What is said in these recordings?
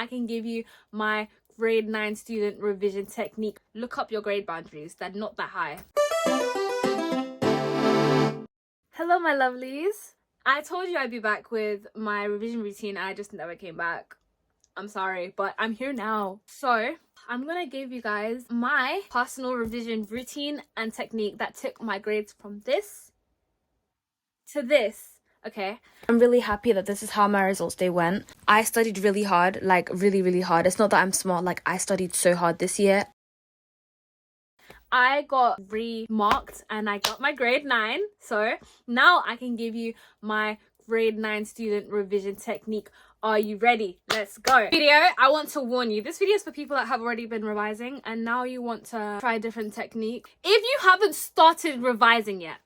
I can give you my grade 9 student revision technique. Look up your grade boundaries, they're not that high. Hello my lovelies. I told you I'd be back with my revision routine. I just never came back. I'm sorry, but I'm here now. So I'm gonna give you guys my personal revision routine and technique that took my grades from this to this. Okay, I'm really happy that this is how my results day went. I studied really hard, like really hard. It's not that I'm smart, like I studied so hard this year. I got remarked and I got my grade 9. So now I can give you my grade 9 student revision technique. Are you ready? Let's go. Video, I want to warn you, this video is for people that have already been revising and now you want to try a different technique. If you haven't started revising yet,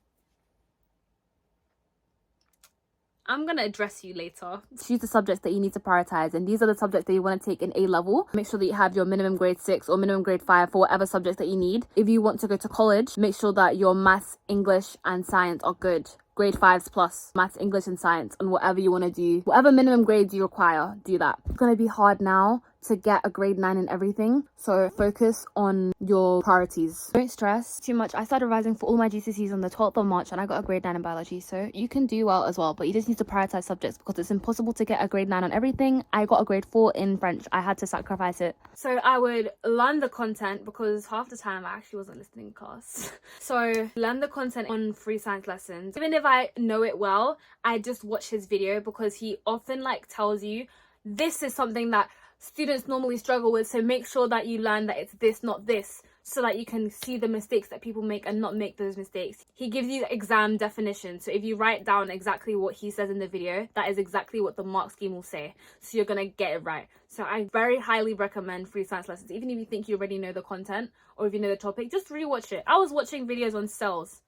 I'm gonna address you later. Choose the subjects that you need to prioritize, and these are the subjects that you want to take in A level. Make sure that you have your minimum grade 6 or minimum grade 5 for whatever subjects that you need. If you want to go to college, make sure that your maths, English and science are good. Grade 5s plus maths, English and science, and whatever you want to do, whatever minimum grades you require, do that. It's gonna be hard now to get a grade 9 in everything, so focus on your priorities. Don't stress too much. I started revising for all my GCSEs on the 12th of March and I got a grade 9 in biology, so you can do well as well, but you just need to prioritize subjects because it's impossible to get a grade 9 on everything. I got a grade 4 in French. I had to sacrifice it. So I would learn the content because half the time I actually wasn't listening in class. So learn the content on free science lessons. Even if I know it well, I just watch his video because he often tells you this is something that students normally struggle with, so make sure that you learn that it's this, not this, so that you can see the mistakes that people make and not make those mistakes. He gives you exam definition, so if you write down exactly what he says in the video, that is exactly what the mark scheme will say, so you're gonna get it right. So I very highly recommend free science lessons. Even if you think you already know the content or if you know the topic, just rewatch it. I was watching videos on cells.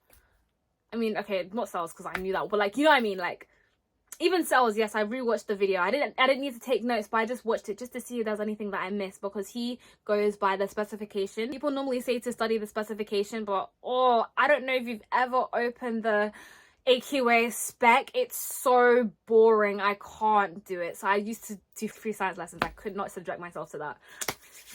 I mean, okay, not cells because I knew that, but you know what I mean, even cells. Yes, I rewatched the video. I didn't need to take notes, but I just watched it just to see if there's anything that I missed because he goes by the specification. People normally say to study the specification, but I don't know if you've ever opened the AQA spec. It's so boring. I can't do it. So I used to do free science lessons. I could not subject myself to that.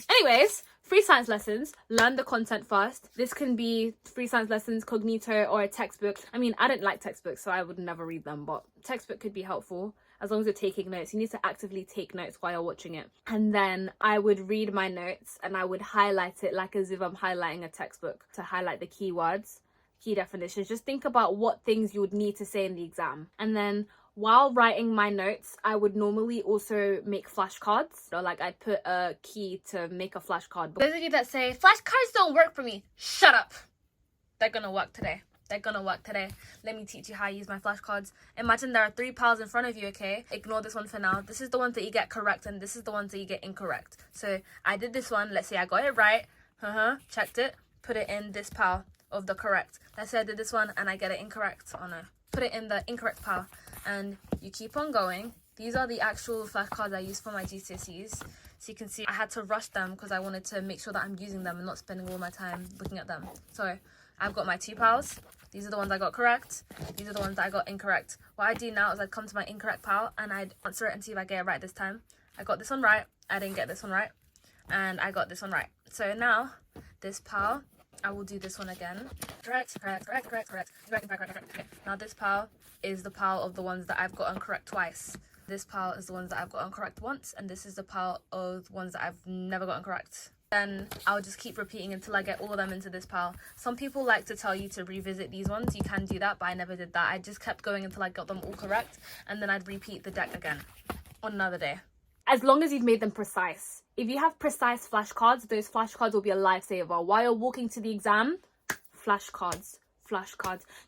Anyways, free science lessons, learn the content first. This can be free science lessons, Cogito, or a textbook. I mean, I don't like textbooks, so I would never read them, but textbook could be helpful as long as you're taking notes. You need to actively take notes while you're watching it. And then I would read my notes and I would highlight it as if I'm highlighting a textbook to highlight the keywords, key definitions. Just think about what things you would need to say in the exam. And then while writing my notes, I would normally also make flashcards. So I'd put a key to make a flashcard. Those of you that say, flashcards don't work for me, shut up. They're gonna work today. They're gonna work today. Let me teach you how I use my flashcards. Imagine there are 3 piles in front of you, okay? Ignore this one for now. This is the ones that you get correct and this is the ones that you get incorrect. So I did this one. Let's say I got it right. Checked it. Put it in this pile of the correct. Let's say I did this one and I get it incorrect. Oh no. Put it in the incorrect pile. And you keep on going. These are the actual flashcards I use for my GCSEs. So you can see I had to rush them because I wanted to make sure that I'm using them and not spending all my time looking at them. So I've got my 2 piles. These are the ones I got correct. These are the ones that I got incorrect. What I do now is I'd come to my incorrect pile and I'd answer it and see if I get it right this time. I got this one right. I didn't get this one right. And I got this one right. So now this pile, I will do this one again. Correct. Okay. Now this pile is the pile of the ones that I've gotten correct twice. This pile is the ones that I've gotten correct once, and this is the pile of ones that I've never gotten correct. Then I'll just keep repeating until I get all of them into this pile. Some people like to tell you to revisit these ones. You can do that, but I never did that. I just kept going until I got them all correct, and then I'd repeat the deck again on another day. As long as you've made them precise. If you have precise flashcards, those flashcards will be a lifesaver. While you're walking to the exam, flashcards,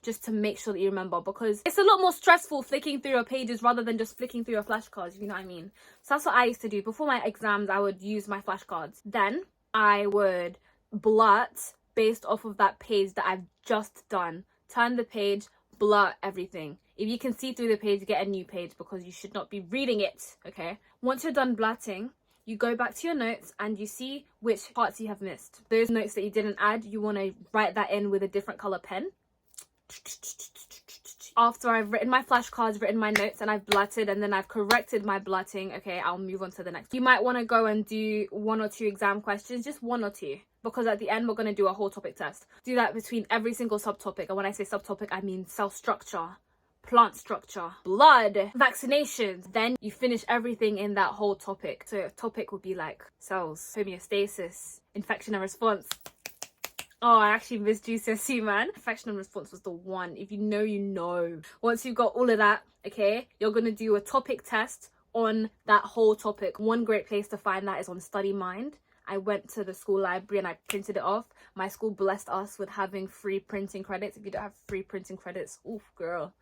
just to make sure that you remember, because it's a lot more stressful flicking through your pages rather than just flicking through your flashcards, you know what I mean? So that's what I used to do. Before my exams, I would use my flashcards. Then I would blurt based off of that page that I've just done. Turn the page, blur everything. If you can see through the page, get a new page because you should not be reading it, okay? Once you're done blurting, you go back to your notes and you see which parts you have missed. Those notes that you didn't add, you want to write that in with a different color pen. after I've written my flashcards, written my notes, and I've blurted, and then I've corrected my blurting, okay, I'll move on to the next. You might want to go and do 1 or 2 exam questions, just 1 or 2, because at the end we're going to do a whole topic test. Do that between every single subtopic, and when I say subtopic, I mean cell structure, plant structure, blood, vaccinations. Then you finish everything in that whole topic. So a topic would be like cells, homeostasis, infection and response. Oh, I actually missed GCSE, man. Infection and response was the one. If you know, you know. Once you've got all of that, okay, you're going to do a topic test on that whole topic. One great place to find that is on Study Mind. I went to the school library and I printed it off. My school blessed us with having free printing credits. If you don't have free printing credits, oof, girl,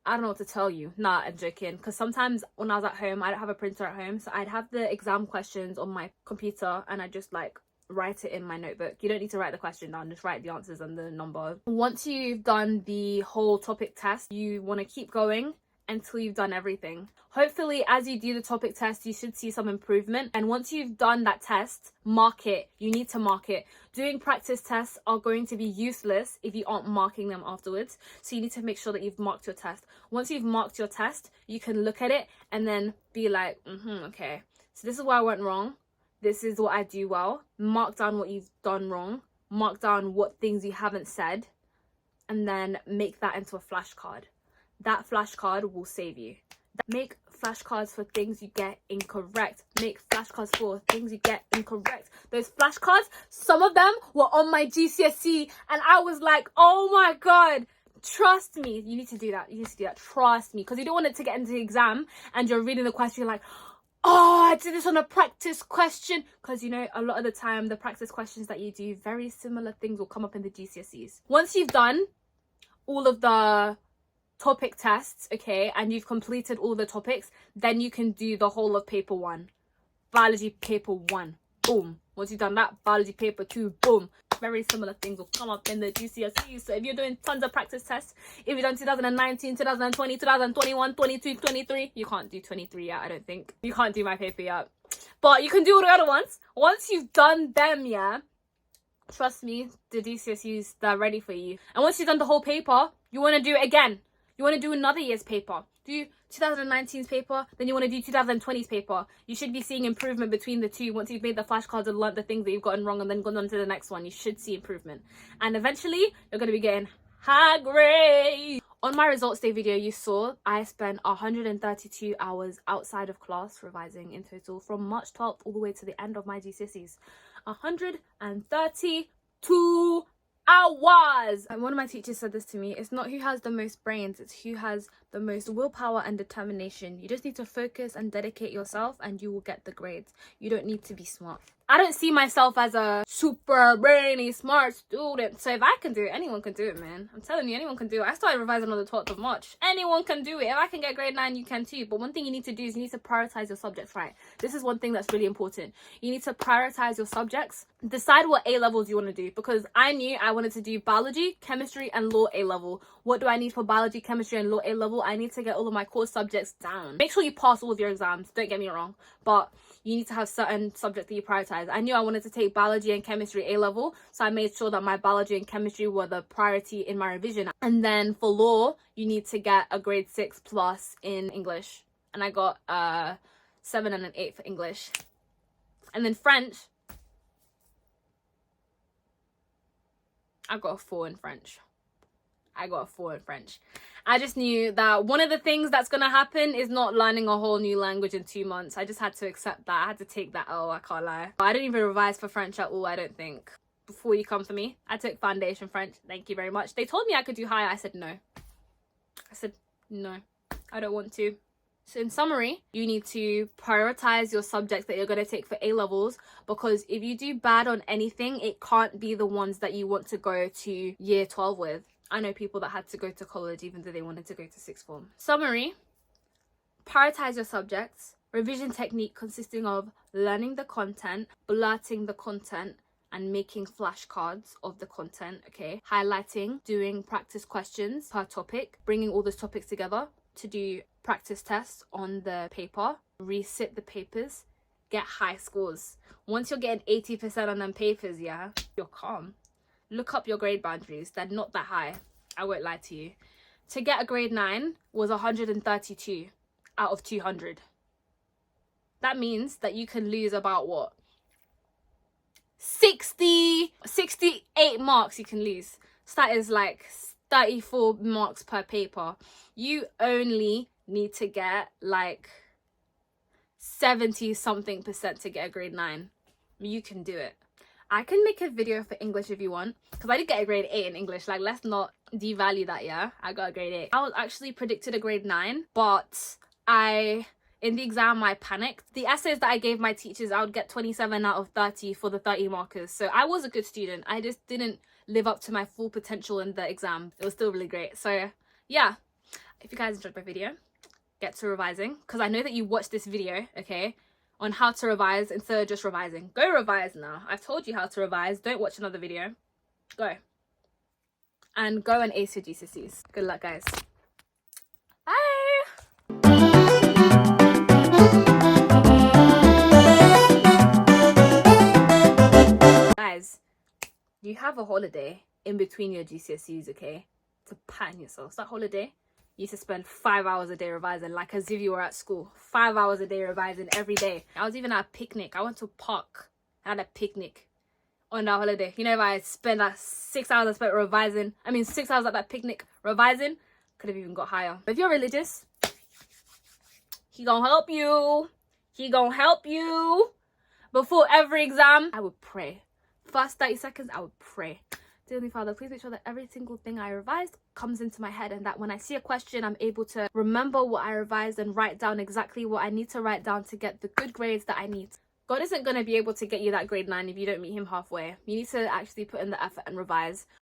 I don't know what to tell you. Nah, I'm joking. Because sometimes when I was at home, I don't have a printer at home. So I'd have the exam questions on my computer and I just like write it in my notebook. You don't need to write the question down, just write the answers and the number. Once you've done the whole topic test, you want to keep going until you've done everything. Hopefully, as you do the topic test, you should see some improvement. And once you've done that test, mark it. You need to mark it. Doing practice tests are going to be useless if you aren't marking them afterwards. So you need to make sure that you've marked your test. Once you've marked your test, you can look at it and then be like, okay, so this is where I went wrong. This is what I do well. Mark down what you've done wrong. Mark down what things you haven't said. And then make that into a flashcard. That flashcard will save you. Make flashcards for things you get incorrect. Make flashcards for things you get incorrect. Those flashcards, some of them were on my GCSE and I was like, oh my God, trust me. You need to do that. You need to do that. Trust me. Because you don't want it to get into the exam and you're reading the question, you're like, oh, I did this on a practice question. Because, you know, a lot of the time, the practice questions that you do, very similar things will come up in the GCSEs. Once you've done all of the topic tests, okay, and you've completed all the topics, then you can do the whole of paper 1. Biology paper 1. Boom. Once you've done that, biology paper 2. Boom. Very similar things will come up in the GCSE. So if you're doing tons of practice tests, if you've done 2019, 2020, 2021, 22, 23, you can't do 23 yet, I don't think. You can't do my paper yet. But you can do all the other ones. Once you've done them, yeah, trust me, the GCSEs, they're ready for you. And once you've done the whole paper, you want to do it again. You want to do another year's paper. Do 2019's paper, then you want to do 2020's paper. You should be seeing improvement between the two. Once you've made the flashcards and learned the things that you've gotten wrong and then gone on to the next one, you should see improvement. And eventually, you're going to be getting high grades. On my results day video, you saw I spent 132 hours outside of class revising in total from March 12th all the way to the end of my GCSEs. 132 hours. And one of my teachers said this to me: it's not who has the most brains, it's who has the most willpower and determination. You just need to focus and dedicate yourself and you will get the grades. You don't need to be smart. I don't see myself as a super brainy smart student, so if I can do it, anyone can do it, man. I'm telling you, anyone can do it. I started revising on the 12th of March. Anyone can do it. If I can get grade 9, you can too. But one thing you need to do is you need to prioritize your subjects, right? This is one thing that's really important. You need to prioritize your subjects. Decide what A levels you want to do, because I knew I wanted to do biology, chemistry and law A level. What do I need for biology, chemistry and law A level? I need to get all of my core subjects down. Make sure you pass all of your exams, don't get me wrong, but you need to have certain subjects that you prioritize. I knew I wanted to take biology and chemistry A level, so I made sure that my biology and chemistry were the priority in my revision. And then for law, you need to get a grade 6 plus in English, and I got a 7 and an 8 for English. And then French, I got a 4 in French. I just knew that one of the things that's going to happen is not learning a whole new language in 2 months. I just had to accept that. I had to take that L, I can't lie. I didn't even revise for French at all, I don't think. Before you come for me, I took foundation French. Thank you very much. They told me I could do higher. I said no. No, I don't want to. So in summary, you need to prioritize your subjects that you're going to take for A levels, because if you do bad on anything, it can't be the ones that you want to go to year 12 with. I know people that had to go to college even though they wanted to go to sixth form. Summary: prioritize your subjects. Revision technique consisting of learning the content, blurting the content, and making flashcards of the content, okay? Highlighting, doing practice questions per topic, bringing all those topics together to do practice tests on the paper, resit the papers, get high scores. Once you're getting 80% on them papers, yeah, you're calm. Look up your grade boundaries. They're not that high. I won't lie to you. to get a grade 9 was 132 out of 200. That means that you can lose about what? 68 marks you can lose. So that is like 34 marks per paper. You only need to get like 70 something% to get a grade 9. You can do it. I can make a video for English if you want, because I did get a grade 8 in English. Like, let's not devalue that. Yeah, I got a grade 8. I was actually predicted a grade 9, but in the exam I panicked. The essays that I gave my teachers, I would get 27 out of 30 for the 30 markers. So I was a good student. I just didn't live up to my full potential in the exam. It was still really great. So yeah, if you guys enjoyed my video, get to revising, because I know that you watched this video, okay, on how to revise instead of just revising. Go revise now. I've told you how to revise. Don't watch another video. Go. And go and ace your GCSEs. Good luck, guys. Guys, you have a holiday in between your GCSEs, okay? To pattern yourself. That holiday, you used to spend 5 hours a day revising, like as if you were at school. 5 hours a day revising every day. I was even at a picnic. I went to a park. I had a picnic on that holiday. You know, if I spent like 6 hours I spent revising, 6 hours at that picnic revising, could have even got higher. But if you're religious, he gonna help you. He gonna help you. Before every exam, I would pray. First 30 seconds, I would pray. Dear Heavenly Father, please make sure that every single thing I revised comes into my head, and that when I see a question, I'm able to remember what I revised and write down exactly what I need to write down to get the good grades that I need. God isn't going to be able to get you that grade 9 if you don't meet him halfway. You need to actually put in the effort and revise.